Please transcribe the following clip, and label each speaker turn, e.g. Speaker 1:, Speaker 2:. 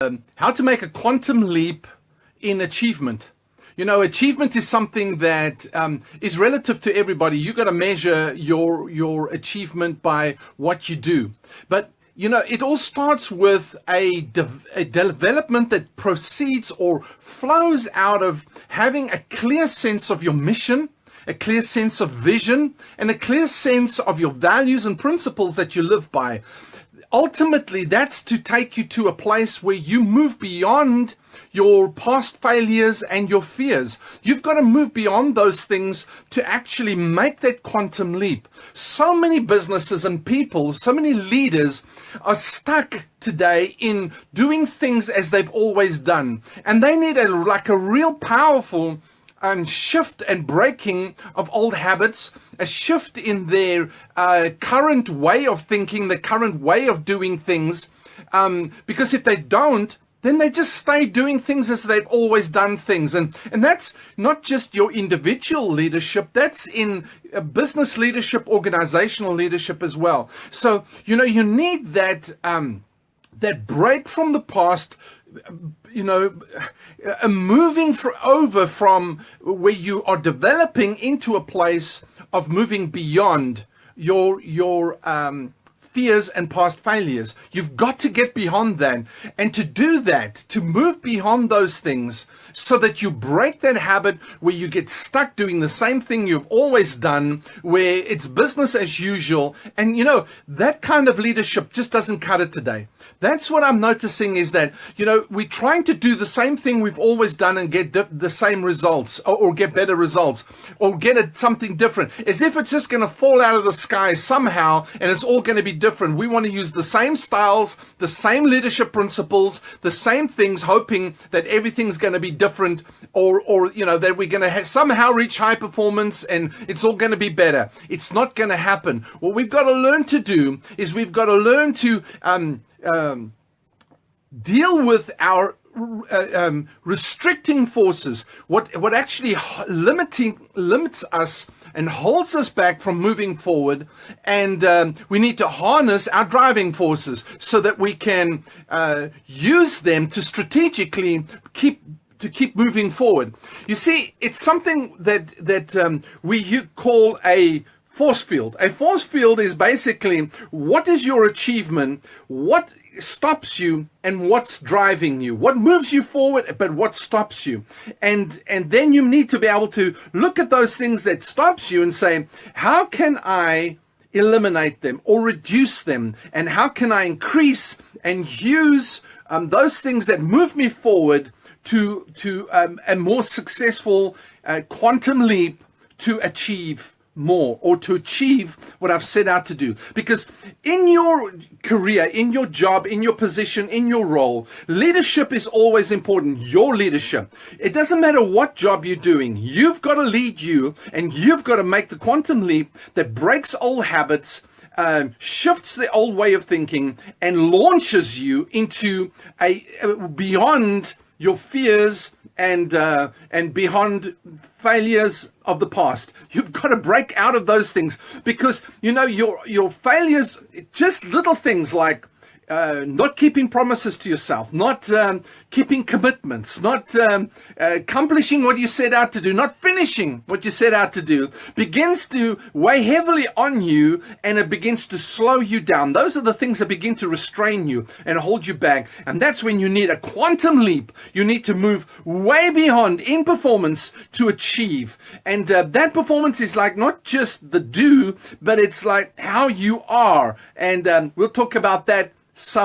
Speaker 1: How to make a quantum leap in achievement. You know, achievement is something that is relative to everybody. You got to measure your achievement by what you do. But you know, it all starts with a development that proceeds or flows out of having a clear sense of your mission, a clear sense of vision, and a clear sense of your values and principles that you live by. Ultimately, that's to take you to a place where you move beyond your past failures and your fears. You've got to move beyond those things to actually make that quantum leap. So many businesses and people, so many leaders are stuck today in doing things as they've always done. And they need a real powerful shift and breaking of old habits, a shift in their current way of thinking, the current way of doing things. Because if they don't, then they just stay doing things as they've always done things. And that's not just your individual leadership, that's in business leadership, organizational leadership as well. So, you know, you need that break from the past, you know, moving over from where you are developing into a place of moving beyond your fears and past failures. You've got to get beyond that. And to do that, to move beyond those things so that you break that habit where you get stuck doing the same thing you've always done, where it's business as usual. And you know, that kind of leadership just doesn't cut it today. That's what I'm noticing, is that, you know, we're trying to do the same thing we've always done and get the same results, or get better results, or get something different, as if it's just going to fall out of the sky somehow and it's all going to be different. We want to use the same styles, the same leadership principles, the same things, hoping that everything's going to be different, or you know, that we're going to somehow reach high performance and it's all going to be better. It's not going to happen. What we've got to learn to do is we've got to learn to deal with our restricting forces, what actually limits us and holds us back from moving forward. And we need to harness our driving forces so that we can use them to strategically keep moving forward. You see, it's something that we call a force field. A force field is basically what is your achievement, what stops you, and what's driving you, what moves you forward, but what stops you. And then you need to be able to look at those things that stops you and say, how can I eliminate them or reduce them? And how can I increase and use those things that move me forward to a more successful quantum leap to achieve more, or to achieve what I've set out to do. Because in your career, in your job, in your position, in your role, leadership is always important. Your leadership. It doesn't matter what job you're doing. You've got to lead you, and you've got to make the quantum leap that breaks old habits, shifts the old way of thinking, and launches you into a beyond your fears and beyond failures of the past. You've got to break out of those things, because you know your failures, just little things like not keeping promises to yourself, not keeping commitments, not accomplishing what you set out to do, not finishing what you set out to do, begins to weigh heavily on you, and it begins to slow you down. Those are the things that begin to restrain you and hold you back. And that's when you need a quantum leap. You need to move way beyond in performance to achieve. And that performance is like not just the do, but it's like how you are. And we'll talk about that some